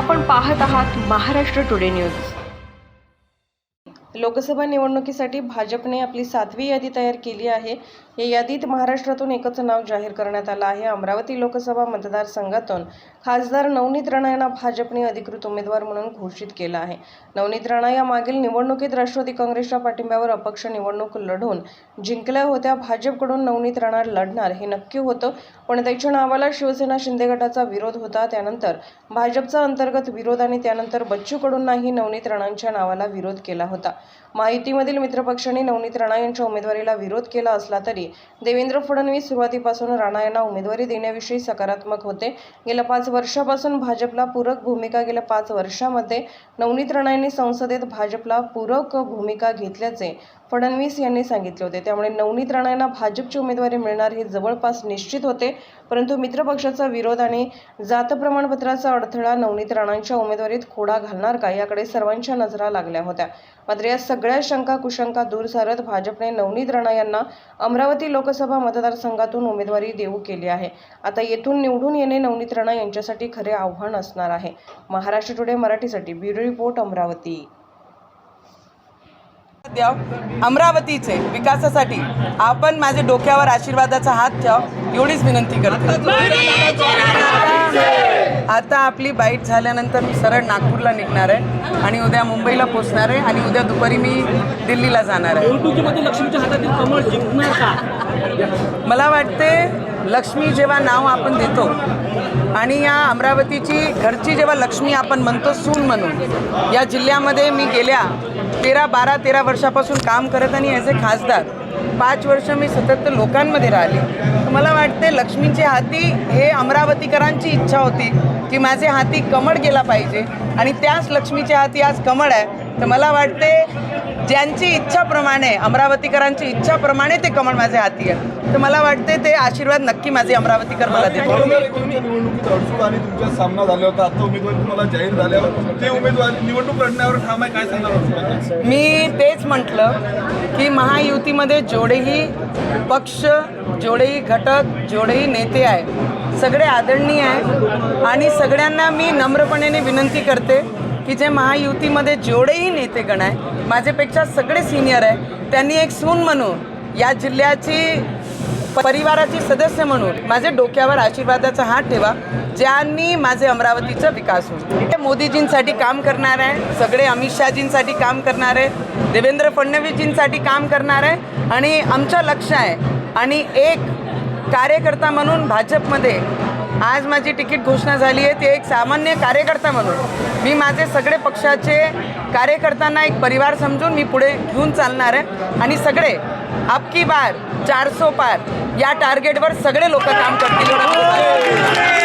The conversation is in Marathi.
आपण पाहत आहात महाराष्ट्र टुडे न्यूज। लोकसभा निवडणुकीसाठी भाजपने आपली 7वी यादी तयार केली आहे। या यादीत महाराष्ट्रातून एकच नाव जाहीर करण्यात आलं आहे। अमरावती लोकसभा मतदारसंघातून खासदार नवनीत राणा यांना भाजपने अधिकृत उमेदवार म्हणून घोषित केलं आहे। नवनीत राणा या मागील निवडणुकीत राष्ट्रवादी काँग्रेसच्या पाठिंब्यावर अपक्ष निवडणूक लढवून जिंकल्या होत्या। भाजपकडून नवनीत राणा लढणार हे नक्की होतं, पण त्याच्या नावाला शिवसेना शिंदे गटाचा विरोध होता। त्यानंतर भाजपचा अंतर्गत विरोध आणि त्यानंतर बच्चू कडूंनाही नवनीत राणांच्या नावाला विरोध केला होता। महायुतीमधील मित्रपक्षांनी नवनीत राणा यांच्या उमेदवारीला विरोध केला असला तरी देवेंद्र फडणवीस सुरुवातीपासून राणा यांना उमेदवारी देण्याविषयी सकारात्मक होते। गेल्या 5 वर्षापासून भाजपला पूरक भूमिका गेल्या 5 वर्षांमध्ये नवनीत राणा यांनी संसदेत भाजपला पूरक भूमिका घेतल्याचे फडणवीस यांनी सांगितले होते। त्यामुळे नवनीत राणा यांना भाजपची उमेदवारी मिळणार हे जवळपास निश्चित होते, परंतु मित्रपक्षाचा विरोध आणि जात प्रमाणपत्राचा अडथळा नवनीत राणांच्या उमेदवारीत खोडा घालणार का याकडे सर्वांच्या नजरा लागल्या होत्या। मात्र या सगळ्या शंका कुशंका दूर सारत भाजपने नवनीत राणा यांना अमरावती लोकसभा मतदारसंघातून उमेदवारी देऊ केली आहे। आता येथून निवडून येणे नवनीत राणा यांच्यासाठी खरे आव्हान असणार आहे। महाराष्ट्र टुडे मराठीसाठी ब्युरो रिपोर्ट अमरावती। अमरावतीचे विकासासाठी आपण माझे डोक्यावर आशीर्वादाचा हात ठेवा एवढीच विनंती करते। आता आपली बाईट झाल्यानंतर मी सरळ नागपूरला निघणार आहे आणि उद्या मुंबईला पोहोचणार आहे आणि उद्या दुपारी मी दिल्लीला जाणार आहे। लक्ष्मीच्या हातातील कमळ जिंकणार का? मला वाटते लक्ष्मी जेव्हा नाव आपण देतो आणि या अमरावतीची घरची जेव्हा लक्ष्मी आपण म्हणतो सून म्हणून, या जिल्ह्यामध्ये मी गेल्या 13 वर्षापासून काम करत आणि ॲज ए खासदार 5 वर्ष मी सतत लोकांमध्ये राहिले। तर मला वाटते लक्ष्मीच्या हाती हे अमरावतीकरांची इच्छा होती की माझे हाती कमळ गेला पाहिजे आणि त्याच लक्ष्मीच्या हाती आज कमळ आहे। तर मला वाटते ज्यांची इच्छाप्रमाणे, अमरावतीकरांची इच्छाप्रमाणे ते कमळ माझ्या हाती आहे। तर मला वाटते ते आशीर्वाद नक्की माझे अमरावतीकर मला देतात। निवडणुकीत अडचण आणि तुमचा सामना झाला होता, आता उमेदवारी तुम्हाला जाहीर झाल्यावर ते उमेदवारी निवडणूक लढण्यावर ठाम आहे, काय सांगणार? मी तेच म्हटलं की महायुतीमध्ये जेवढेही पक्ष, जेवढेही घटक, जेवढेही नेते आहे सगळे आदरणीय आहे आणि सगळ्यांना मी नम्रपणे विनंती करते की जे महायुतीमध्ये जेवढेही नेतेगण आहे माझ्यापेक्षा सगळे सिनियर आहे, त्यांनी एक सून म्हणून या जिल्ह्याची परिवाराची सदस्य म्हणून माझे डोक्यावर आशीर्वादाचा हात ठेवा, ज्यांनी माझे अमरावतीचा विकास होईल। मोदीजींसाठी काम करणार आहे, सगळे अमित शहाजींसाठी काम करणार आहे, देवेंद्र फडणवीसजींसाठी काम करणार आहे आणि आमचं लक्ष आहे आणि एक कार्यकर्ता म्हणून भाजपमध्ये आज माझी तिकीट घोषणा झाली आहे। ते एक सामान्य कार्यकर्ता म्हणून मी माझे सगळे पक्षाचे कार्यकर्त्यांना एक परिवार समजून मी पुढे घेऊन चालणार आहे आणि सगळे अबकी बार 400 पार या टार्गेटवर सगळे लोक काम करतील।